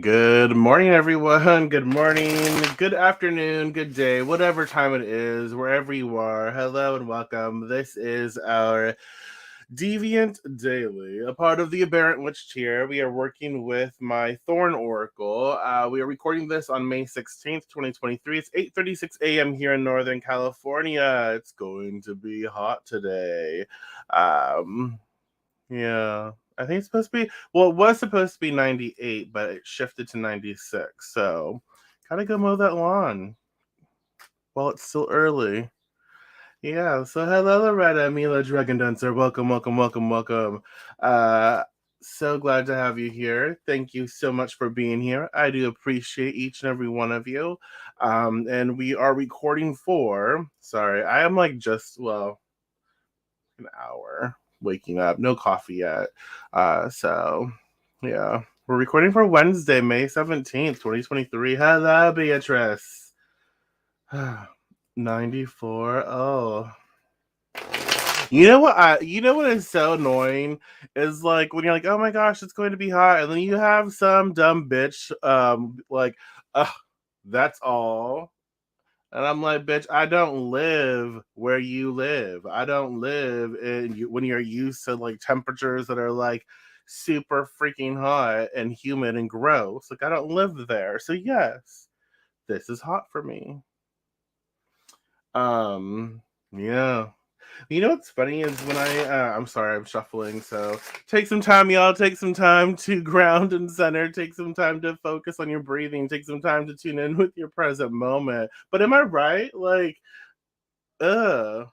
Good morning, everyone. Good morning, good afternoon, good day, whatever time it is, wherever you are. Hello and welcome. This is our Deviant Daily, a part of the Aberrant Witch tier. We are working with my Thorn Oracle. We are recording this on May 16th, 2023. It's 8:36 a.m. here in Northern California. It's going to be hot today. Um, yeah. I think it's supposed to be, well, it was supposed to be 98, but it shifted to 96. So, gotta go mow that lawn while it's still early. Yeah, so hello, Loretta, Mila, Dragon Dancer. Welcome, welcome, welcome, welcome. Uh, so glad to have you here. Thank you so much for being here. I do appreciate each and every one of you. And we are recording for, sorry, I am like just, well, an hour waking up. No coffee yet. So yeah. We're recording for Wednesday, May 17th, 2023. Hello, Beatrice. 94. Oh. You know what is so annoying is like when you're like, oh my gosh, it's going to be hot, and then you have some dumb bitch like, that's all. And I'm like, bitch, I don't live where you live. I don't live when you're used to like temperatures that are like super freaking hot and humid and gross. Like, I don't live there. So yes, this is hot for me. Yeah. You know what's funny is when I'm sorry, I'm shuffling. So take some time, y'all. Take some time to ground and center. Take some time to focus on your breathing. Take some time to tune in with your present moment. But am I right? Like, ugh,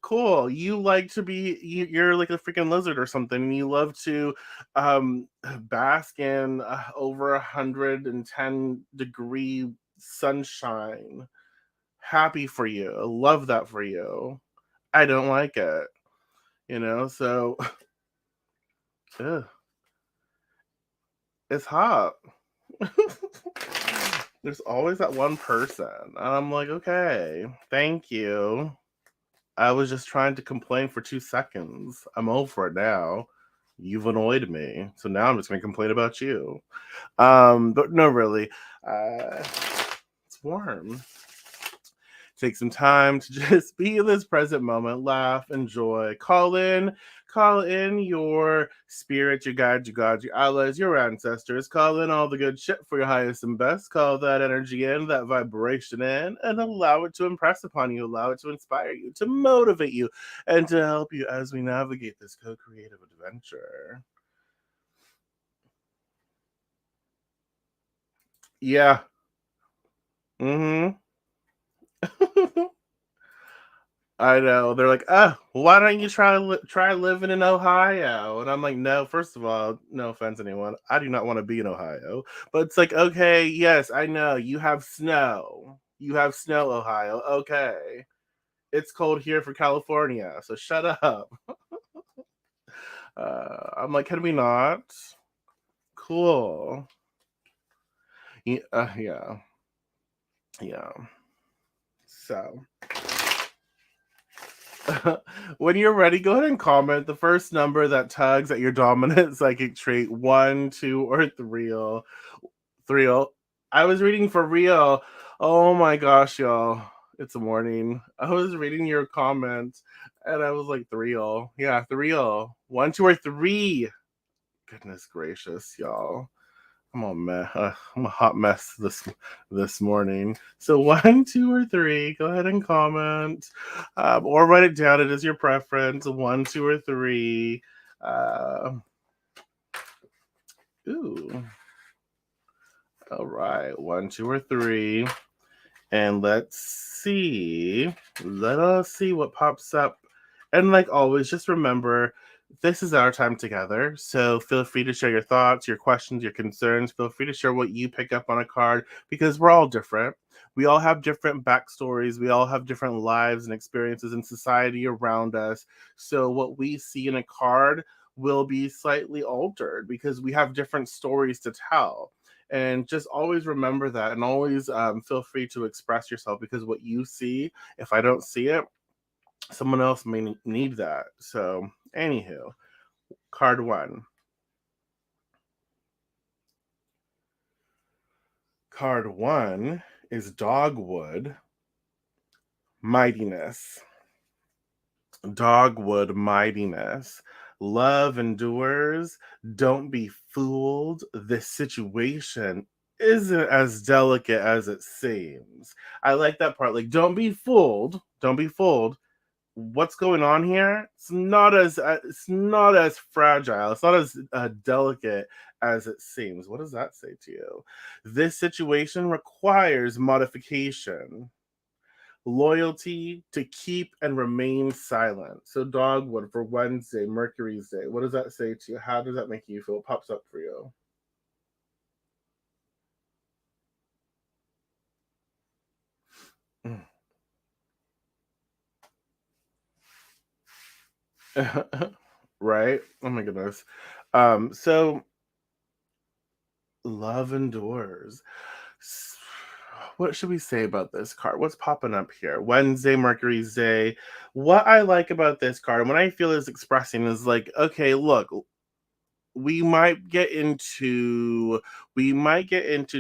cool. You like to be, you're like a freaking lizard or something, and you love to bask in over 110-degree sunshine. Happy for you. I love that for you. I don't like it, so ugh, it's hot. There's always that one person. And I'm like, okay, thank you. I was just trying to complain for 2 seconds. I'm over it now. You've annoyed me. So now I'm just gonna complain about you. But no, really. It's warm. Take some time to just be in this present moment, laugh, enjoy, call in your spirit, your guide, your gods, your allies, your ancestors, call in all the good shit for your highest and best, call that energy in, that vibration in, and allow it to impress upon you, allow it to inspire you, to motivate you, and to help you as we navigate this co-creative adventure. Yeah. Mm-hmm. I know. They're like, why don't you try living in Ohio? And I'm like, no. First of all, no offense, anyone. I do not want to be in Ohio. But it's like, okay, yes, I know you have snow. You have snow, Ohio. Okay, it's cold here for California. So shut up. I'm like, can we not? Cool. Yeah, yeah. So. When you're ready, go ahead and comment the first number that tugs at your dominant psychic trait, one, two, or three. Three. I was reading for real. Oh my gosh, y'all. It's morning. I was reading your comments and I was like, three. Yeah, three. One, two, or three. Goodness gracious, y'all. I'm a mess. I'm a hot mess this morning. So one, two, or three. Go ahead and comment, or write it down. It is your preference. One, two, or three. Uh, ooh. All right. One, two, or three. And let's see. Let us see what pops up. And like always, just remember this is our time together. So feel free to share your thoughts, your questions, your concerns. Feel free to share what you pick up on a card because we're all different. We all have different backstories. We all have different lives and experiences in society around us. So what we see in a card will be slightly altered because we have different stories to tell. And just always remember that, and always feel free to express yourself because what you see, if I don't see it, someone else may need that. So, anywho, card one. Card one is Dogwood Mightiness. Dogwood Mightiness. Love endures. Don't be fooled. This situation isn't as delicate as it seems. I like that part. Like, don't be fooled. Don't be fooled. What's going on here? It's not as fragile. It's not as delicate as it seems. What does that say to you? This situation requires modification, loyalty to keep and remain silent. So Dogwood for Wednesday, Mercury's day. What does that say to you? How does that make you feel? It pops up for you. Right? Oh my goodness. So love endures. What should we say about this card? What's popping up here? Wednesday, Mercury's day. What I like about this card, and what I feel is expressing is like, okay, look, we might get into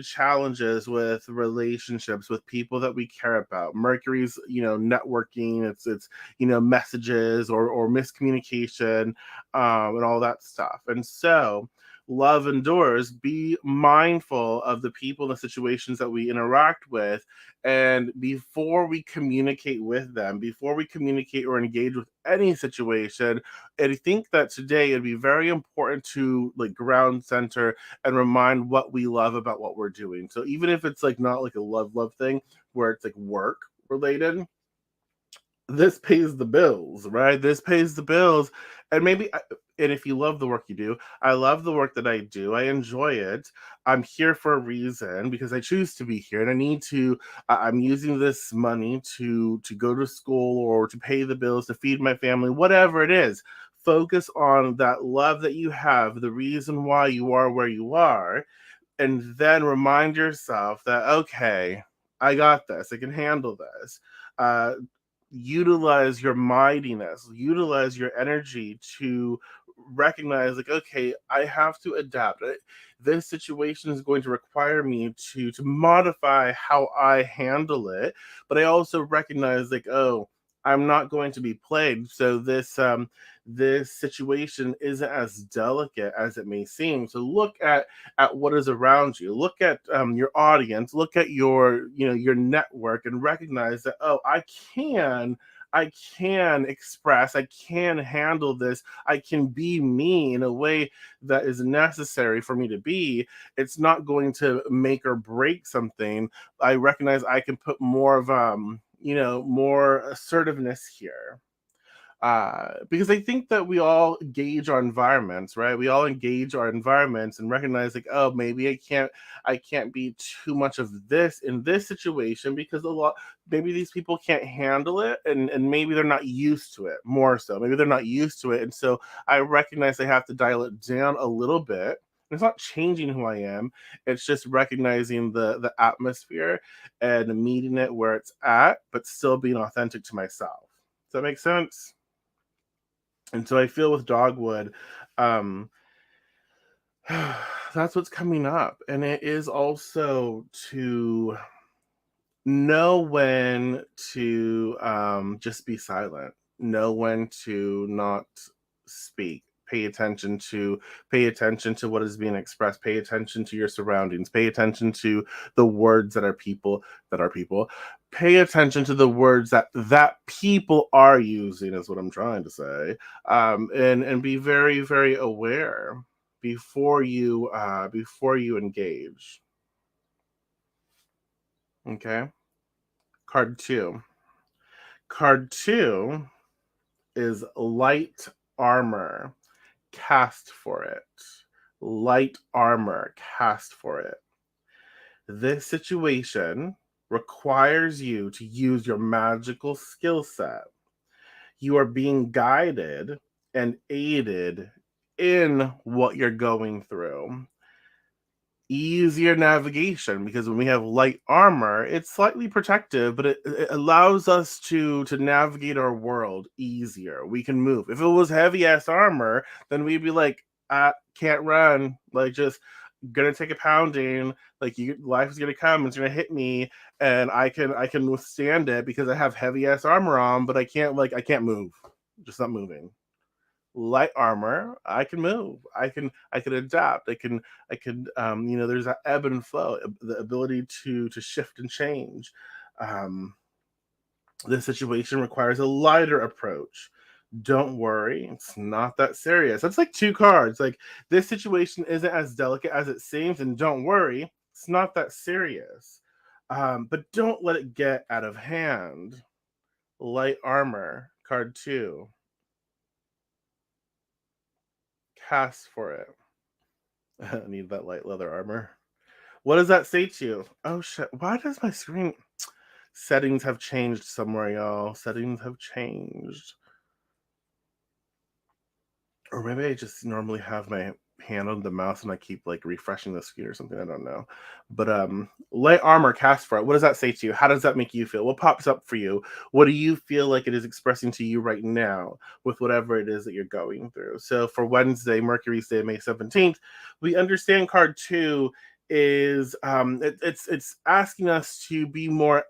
challenges with relationships with people that we care about. Mercury's, networking, it's messages or miscommunication, and all that stuff. And so love endures. Be mindful of the people and the situations that we interact with, and before we communicate with them, before we communicate or engage with any situation, and I think that today it'd be very important to like ground center and remind what we love about what we're doing. So even if it's like not like a love thing where it's like work related, this pays the bills, right? This pays the bills. And and if you love the work you do, I love the work that I do. I enjoy it. I'm here for a reason because I choose to be here, and I need to. I'm using this money to go to school or to pay the bills, to feed my family, whatever it is. Focus on that love that you have, the reason why you are where you are, and then remind yourself that okay, I got this. I can handle this. Uh, Utilize your mightiness, utilize your energy to recognize like okay, I have to adapt. This situation is going to require me to modify how I handle it, but I also recognize like oh, I'm not going to be played, so this situation isn't as delicate as it may seem. So look at what is around you, look at your audience, look at your network, and recognize that oh, I can express, I can handle this, I can be me in a way that is necessary for me to be. It's not going to make or break something. I recognize I can put more of more assertiveness here, because I think that we all gauge our environments, right? We all engage our environments and recognize like, oh, maybe I can't be too much of this in this situation because maybe these people can't handle it, and maybe they're not used to it more so. Maybe they're not used to it. And so I recognize I have to dial it down a little bit. It's not changing who I am. It's just recognizing the atmosphere and meeting it where it's at, but still being authentic to myself. Does that make sense? And so I feel with Dogwood, um, that's what's coming up. And it is also to know when to just be silent, know when to not speak. Pay attention to what is being expressed. Pay attention to your surroundings. Pay attention to the words that are people. Pay attention to the words that people are using, is what I'm trying to say. And be very very aware before you engage. Okay. Card two. Card two is light armor. Cast for it. Light armor. Cast for it. This situation requires you to use your magical skill set. You are being guided and aided in what you're going through. Easier navigation, because when we have light armor, it's slightly protective, but it allows us to navigate our world easier. We can move. If it was heavy ass armor, then we'd be like, can't run, like just gonna take a pounding. Like, life is gonna come, it's gonna hit me, and I can withstand it because I have heavy ass armor on, but I can't move. Just not moving. Light armor, I can move. I can adapt. There's that ebb and flow, the ability to shift and change. Um, this situation requires a lighter approach. Don't worry, it's not that serious. That's like two cards. Like, this situation isn't as delicate as it seems, and don't worry, it's not that serious. But don't let it get out of hand. Light armor, card two. Cast for it. I need that light leather armor. What does that say to you? Oh shit! Why does my screen settings have changed somewhere, y'all? Settings have changed. Or maybe I just normally have my hand on the mouse and I keep like refreshing the screen or something. I don't know. But light armor, cast for it. What does that say to you? How does that make you feel? What pops up for you? What do you feel like it is expressing to you right now with whatever it is that you're going through? So for Wednesday, Mercury's Day, May 17th, we understand card two is it's asking us to be more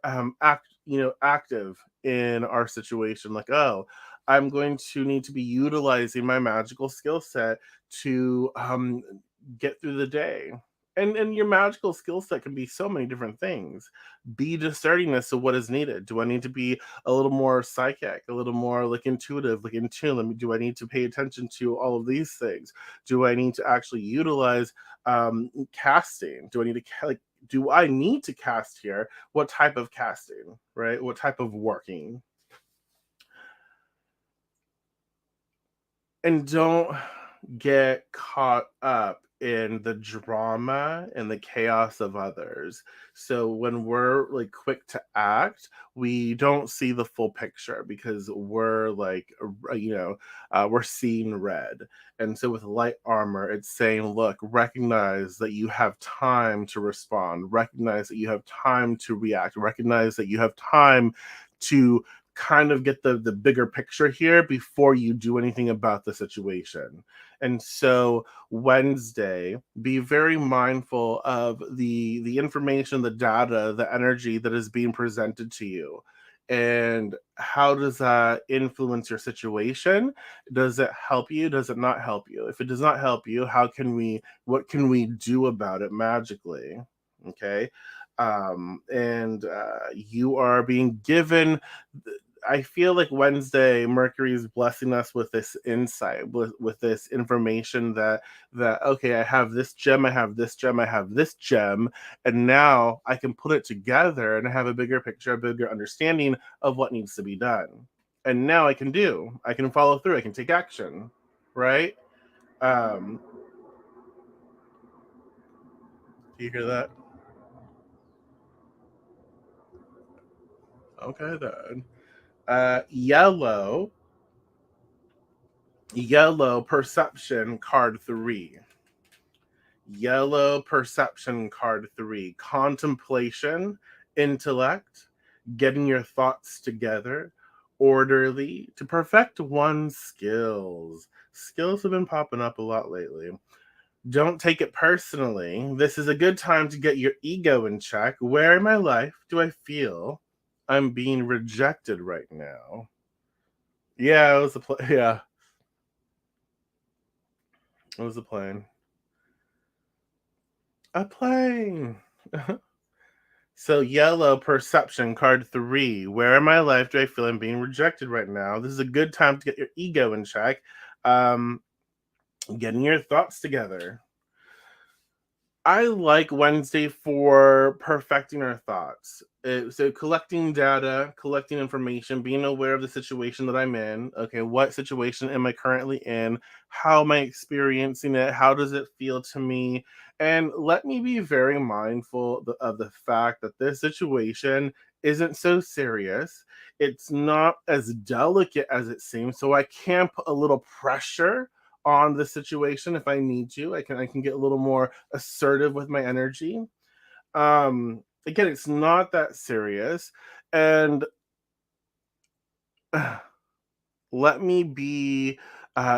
active in our situation. Like, oh, I'm going to need to be utilizing my magical skill set to get through the day. And your magical skill set can be so many different things. Be discerning as to what is needed. Do I need to be a little more psychic, a little more like intuitive, like in tune? Do I need to pay attention to all of these things? Do I need to actually utilize casting? Do I need to cast here? What type of casting, right? What type of working? And don't get caught up in the drama and the chaos of others. So when we're like quick to act, we don't see the full picture because we're like, we're seeing red. And so with light armor, it's saying, look, recognize that you have time to respond, recognize that you have time to react, recognize that you have time to kind of get the bigger picture here before you do anything about the situation. And so Wednesday, be very mindful of the information, the data, the energy that is being presented to you. And how does that influence your situation? Does it help you? Does it not help you? If it does not help you, what can we do about it magically? Okay. And you are being given, I feel like Wednesday, Mercury is blessing us with this insight, with this information that okay, I have this gem, I have this gem, I have this gem, and now I can put it together and have a bigger picture, a bigger understanding of what needs to be done. And now I can follow through, I can take action, right? Um, do you hear that? Okay, then. Yellow, yellow perception card three. Yellow perception card three. Contemplation, intellect, getting your thoughts together, orderly, to perfect one's skills. Skills have been popping up a lot lately. Don't take it personally. This is a good time to get your ego in check. Where in my life do I feel I'm being rejected right now? Yeah, it was a yeah, it was a plane. A plane. So yellow perception card three. Where in my life do I feel I'm being rejected right now? This is a good time to get your ego in check. Um, Getting your thoughts together. I like Wednesday for perfecting our thoughts. So collecting data, collecting information, being aware of the situation that I'm in. Okay, what situation am I currently in? How am I experiencing it? How does it feel to me? And let me be very mindful of the fact that this situation isn't so serious. It's not as delicate as it seems. So I can put a little pressure on the situation if I need to. I can get a little more assertive with my energy. Again, it's not that serious, and let me be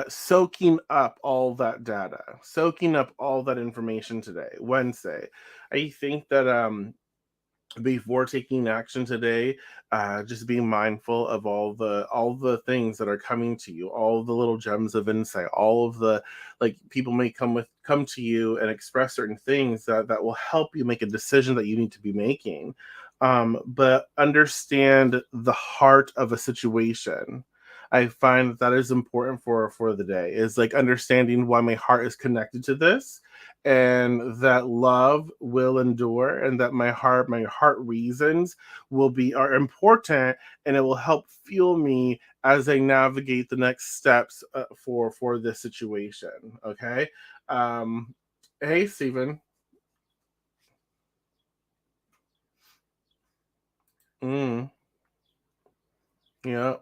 soaking up all that data, soaking up all that information today, Wednesday. I think that before taking action today, just being mindful of all the things that are coming to you, all the little gems of insight, all of the, like, people may come to you and express certain things that will help you make a decision that you need to be making. But understand the heart of a situation. I find that is important for the day, is like understanding why my heart is connected to this, and that love will endure, and that my heart reasons are important, and it will help fuel me as I navigate the next steps, for this situation. Okay. um hey, Stephen. mm, yeah.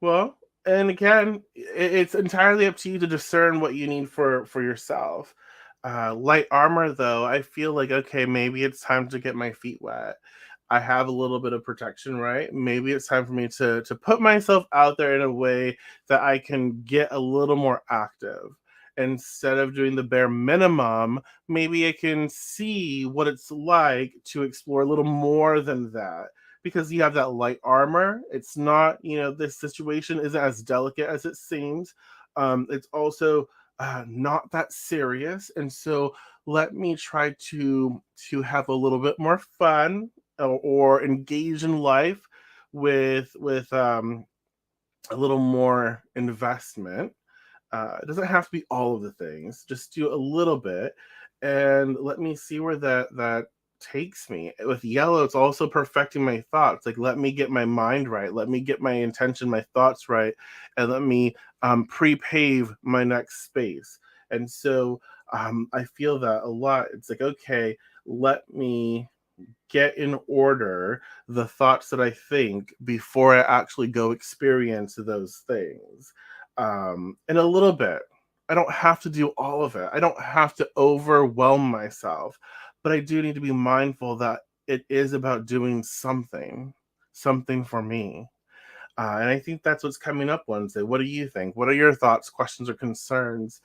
Well, and again, it's entirely up to you to discern what you need for yourself. Light armor, though, I feel like, okay, maybe it's time to get my feet wet. I have a little bit of protection, right? Maybe it's time for me to put myself out there in a way that I can get a little more active. Instead of doing the bare minimum, maybe I can see what it's like to explore a little more than that, because you have that light armor. It's not, this situation isn't as delicate as it seems. It's also not that serious, and so let me try to have a little bit more fun, or engage in life with a little more investment. It doesn't have to be all of the things. Just do a little bit, and let me see where that takes me. With yellow, it's also perfecting my thoughts. Like, let me get my mind right. Let me get my intention, my thoughts right, and let me pre-pave my next space. And so I feel that a lot. It's like, okay, let me get in order the thoughts that I think before I actually go experience those things. And a little bit. I don't have to do all of it. I don't have to overwhelm myself, but I do need to be mindful that it is about doing something for me. And I think that's what's coming up Wednesday. What do you think? What are your thoughts, questions, or concerns?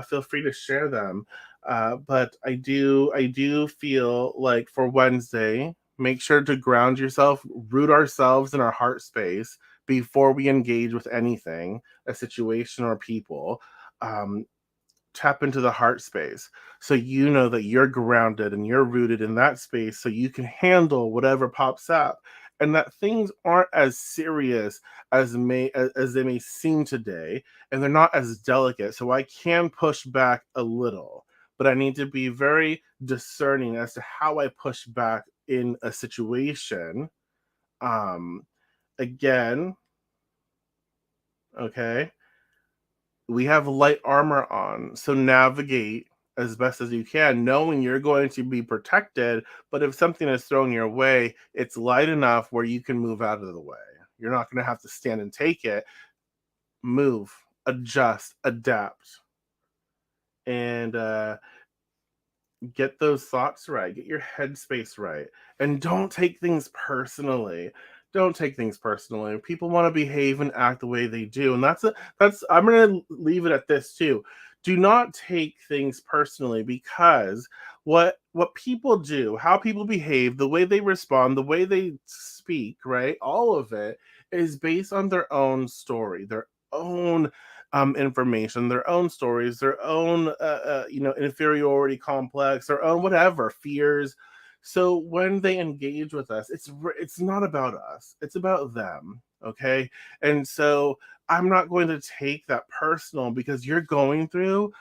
Feel free to share them. But I do feel like for Wednesday, make sure to ground yourself, root ourselves in our heart space before we engage with anything, a situation, or people. Um, Tap into the heart space, so you know that you're grounded and you're rooted in that space, so you can handle whatever pops up, and that things aren't as serious as they may seem today, and they're not as delicate, so I can push back a little, but I need to be very discerning as to how I push back in a situation. um Again, okay, we have light armor on, so navigate as best as you can, knowing you're going to be protected. But if something is thrown your way, it's light enough where you can move out of the way. You're not going to have to stand and take it. Move, adjust, adapt, and get those thoughts right, get your headspace right, and don't take things personally. Don't take things personally. People want to behave and act the way they do, and that's I'm going to leave it at this too. Do not take things personally, because what people do, how people behave, the way they respond, the way they speak, right? All of it is based on their own story, their own information, their own stories, their own inferiority complex, their own whatever fears. So when they engage with us, it's not about us; it's about them. Okay, and so I'm not going to take that personal, because you're going through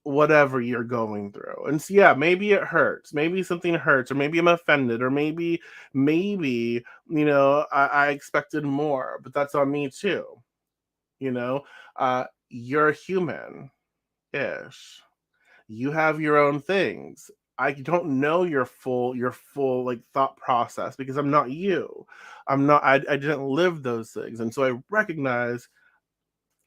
whatever you're going through. And so, yeah, maybe it hurts, maybe something hurts, or maybe I'm offended, or maybe I expected more, but that's on me too. you know you're human ish. You have your own things. I don't know your full like thought process, because I'm not you. I didn't live those things, and so I recognize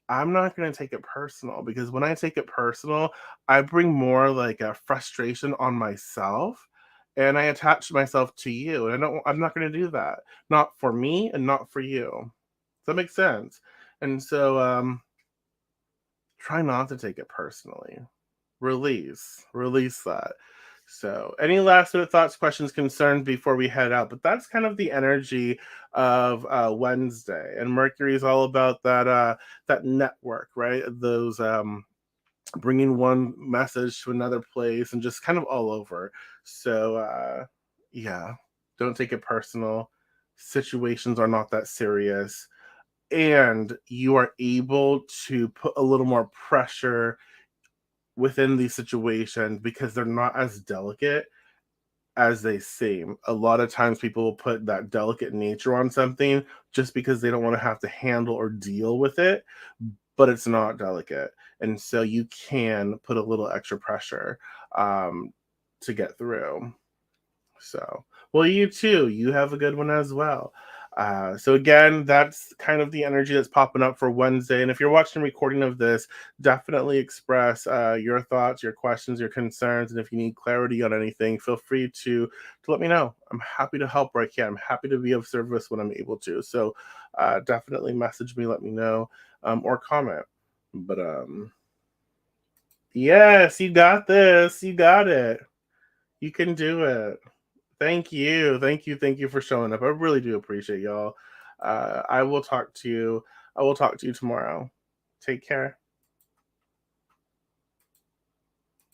I'm not going to take it personal, because when I take it personal, I bring more like a frustration on myself, and I attach myself to you, and I'm not going to do that. Not for me and not for you. that makes sense? And so try not to take it personally. Release that. So, any last minute thoughts, questions, concerns before we head out? But that's kind of the energy of Wednesday, and Mercury is all about that network, right? Those bringing one message to another place, and just kind of all over. So, yeah, don't take it personal. Situations are not that serious, and you are able to put a little more pressure within these situations because they're not as delicate as they seem. A lot of times people will put that delicate nature on something just because they don't want to have to handle or deal with it, but it's not delicate. And so you can put a little extra pressure um, to get through. So, well, you too. You have a good one as well. So again, that's kind of the energy that's popping up for Wednesday. And if you're watching a recording of this, definitely express your thoughts, your questions, your concerns, and if you need clarity on anything, feel free to let me know. I'm happy to help where I can. I'm happy to be of service when I'm able to. So definitely message me, let me know, or comment. But yes, you got this. You got it. You can do it. Thank you. Thank you. Thank you for showing up. I really do appreciate y'all. I will talk to you. I will talk to you tomorrow. Take care.